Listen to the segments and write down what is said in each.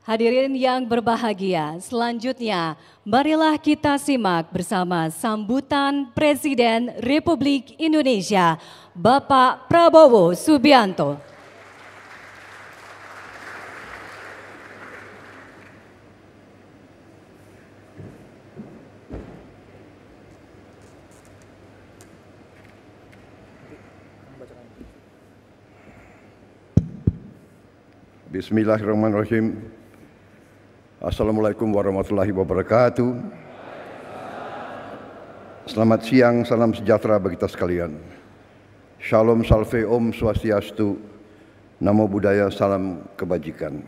Hadirin yang berbahagia, selanjutnya marilah kita simak bersama sambutan Presiden Republik Indonesia, Bapak Prabowo Subianto. Bismillahirrahmanirrahim. Assalamualaikum warahmatullahi wabarakatuh. Selamat siang, salam sejahtera bagi kita sekalian. Shalom, salve, om, swastiastu, namo buddhaya, salam kebajikan.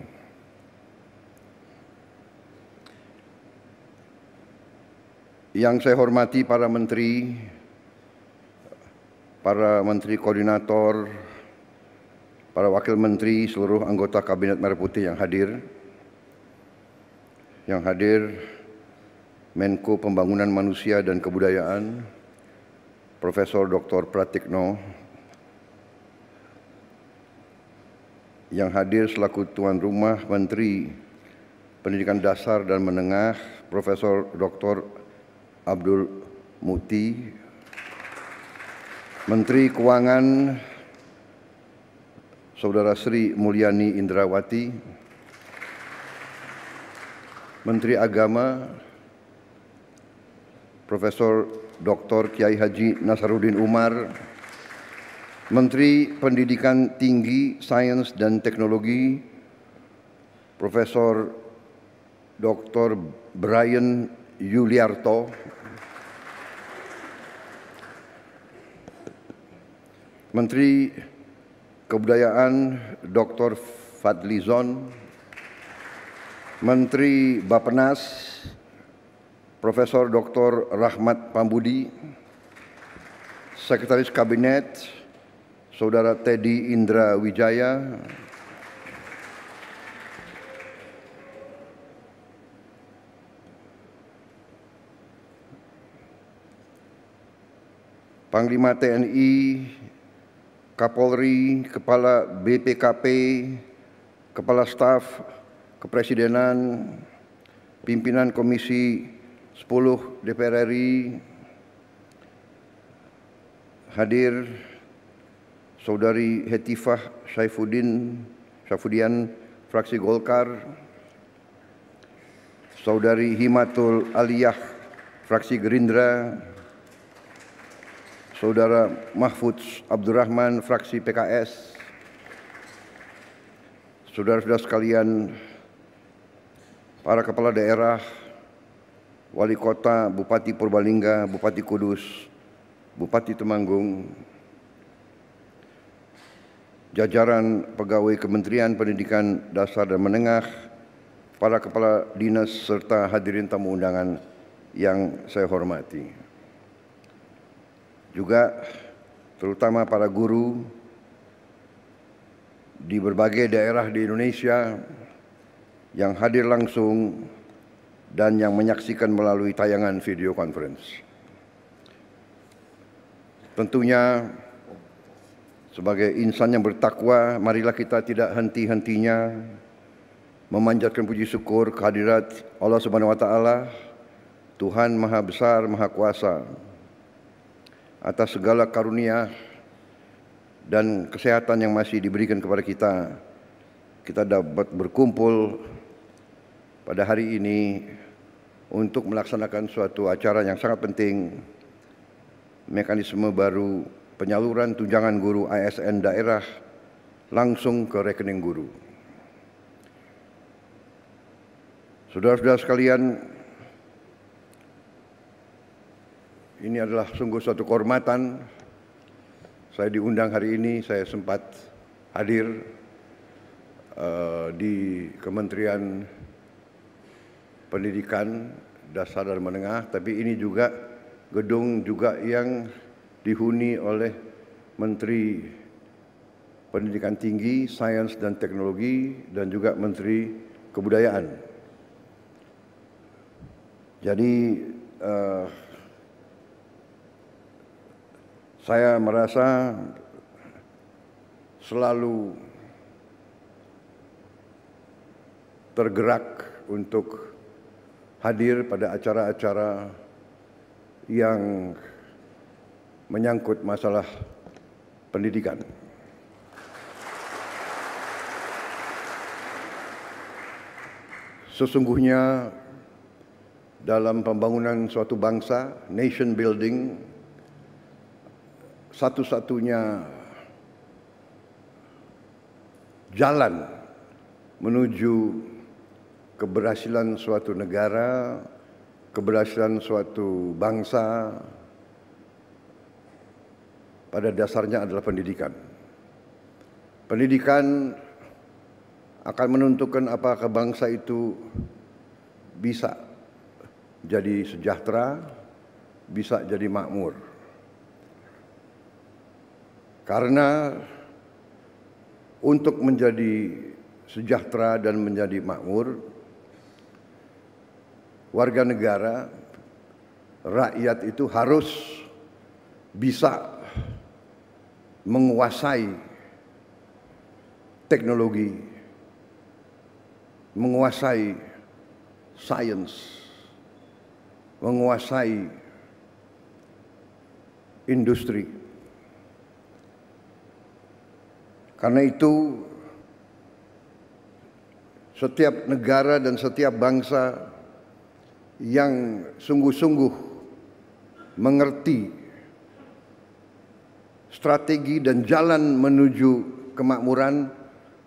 Yang saya hormati para menteri koordinator, para wakil menteri, seluruh anggota Kabinet Merah Putih yang hadir, Menko Pembangunan Manusia dan Kebudayaan, Profesor Dr. Pratikno, yang hadir selaku tuan rumah Menteri Pendidikan Dasar dan Menengah, Profesor Dr. Abdul Muti, Menteri Keuangan Saudara Sri Mulyani Indrawati, Menteri Agama Profesor Dr. Kiai Haji Nasaruddin Umar, Menteri Pendidikan Tinggi, Sains dan Teknologi Profesor Dr. Brian Yuliarto, Menteri Kebudayaan Dr. Fadlizon, Menteri Bappenas Profesor Dr. Rahmat Pambudi, Sekretaris Kabinet Saudara Teddy Indra Wijaya, Panglima TNI, Kapolri, Kepala BPKP, Kepala Staf Kepresidenan, Pimpinan Komisi 10 DPR RI, hadir Saudari Hetifah Saifudian, fraksi Golkar, Saudari Himatul Aliyah, fraksi Gerindra, Saudara Mahfud Abdurrahman, fraksi PKS, saudara-saudara sekalian, para kepala daerah, wali kota, Bupati Purbalingga, Bupati Kudus, Bupati Temanggung, jajaran pegawai Kementerian Pendidikan Dasar dan Menengah, para kepala dinas serta hadirin tamu undangan yang saya hormati. Juga terutama para guru di berbagai daerah di Indonesia yang hadir langsung dan yang menyaksikan melalui tayangan video conference. Tentunya sebagai insan yang bertakwa, marilah kita tidak henti-hentinya memanjatkan puji syukur kehadirat Allah Subhanahu wa taala, Tuhan Maha Besar, Maha Kuasa, atas segala karunia dan kesehatan yang masih diberikan kepada kita. Kita dapat berkumpul pada hari ini untuk melaksanakan suatu acara yang sangat penting, mekanisme baru penyaluran tunjangan guru ASN daerah langsung ke rekening guru. Saudara-saudara sekalian, ini adalah sungguh suatu kehormatan. Saya diundang hari ini, saya sempat hadir di Kementerian Pendidikan Dasar dan Menengah, tapi ini juga gedung juga yang dihuni oleh Menteri Pendidikan Tinggi, Sains dan Teknologi, dan juga Menteri Kebudayaan. Jadi saya merasa selalu tergerak untuk hadir pada acara-acara yang menyangkut masalah pendidikan. Sesungguhnya dalam pembangunan suatu bangsa, nation building, satu-satunya jalan menuju keberhasilan suatu negara, keberhasilan suatu bangsa, pada dasarnya adalah pendidikan. Pendidikan akan menentukan apakah bangsa itu bisa jadi sejahtera, bisa jadi makmur. Karena untuk menjadi sejahtera dan menjadi makmur, warga negara, rakyat itu harus bisa menguasai teknologi, menguasai sains, menguasai industri. Karena itu setiap negara dan setiap bangsa yang sungguh-sungguh mengerti strategi dan jalan menuju kemakmuran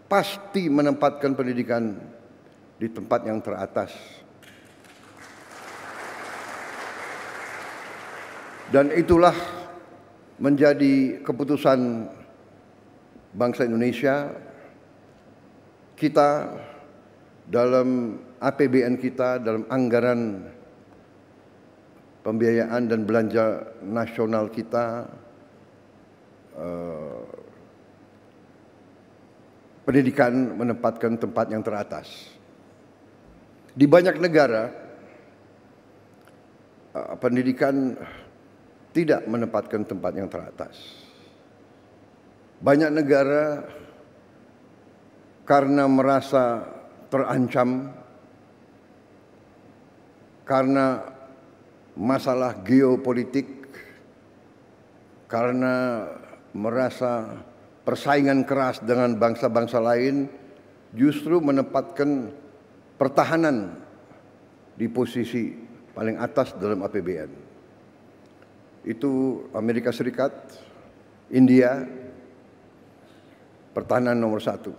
pasti menempatkan pendidikan di tempat yang teratas. Dan itulah menjadi keputusan bangsa Indonesia. Kita dalam APBN kita, dalam anggaran pembiayaan dan belanja nasional kita, pendidikan menempatkan tempat yang teratas. Di banyak negara, pendidikan tidak menempatkan tempat yang teratas. Banyak negara karena merasa terancam, karena masalah geopolitik, karena merasa persaingan keras dengan bangsa-bangsa lain, justru menempatkan pertahanan di posisi paling atas dalam APBN. Itu Amerika Serikat, India, pertahanan nomor 1.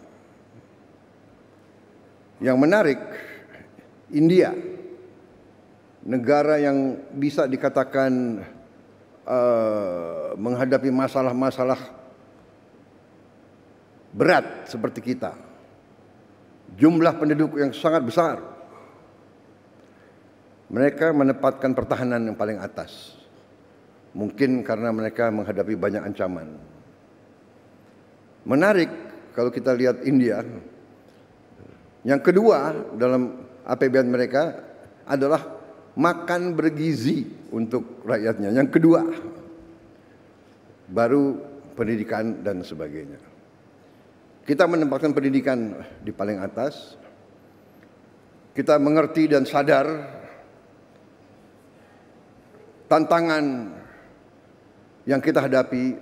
Yang menarik, India, negara yang bisa dikatakan menghadapi masalah-masalah berat seperti kita, jumlah penduduk yang sangat besar, mereka menempatkan pertahanan yang paling atas. Mungkin karena mereka menghadapi banyak ancaman. Menarik kalau kita lihat India, yang kedua dalam APBN mereka adalah makan bergizi untuk rakyatnya. Yang kedua, baru pendidikan dan sebagainya. Kita menempatkan pendidikan di paling atas. Kita mengerti dan sadar tantangan yang kita hadapi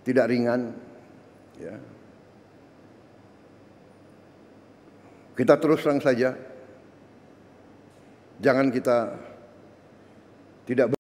tidak ringan. Ya. Kita terus terang saja, jangan kita tidak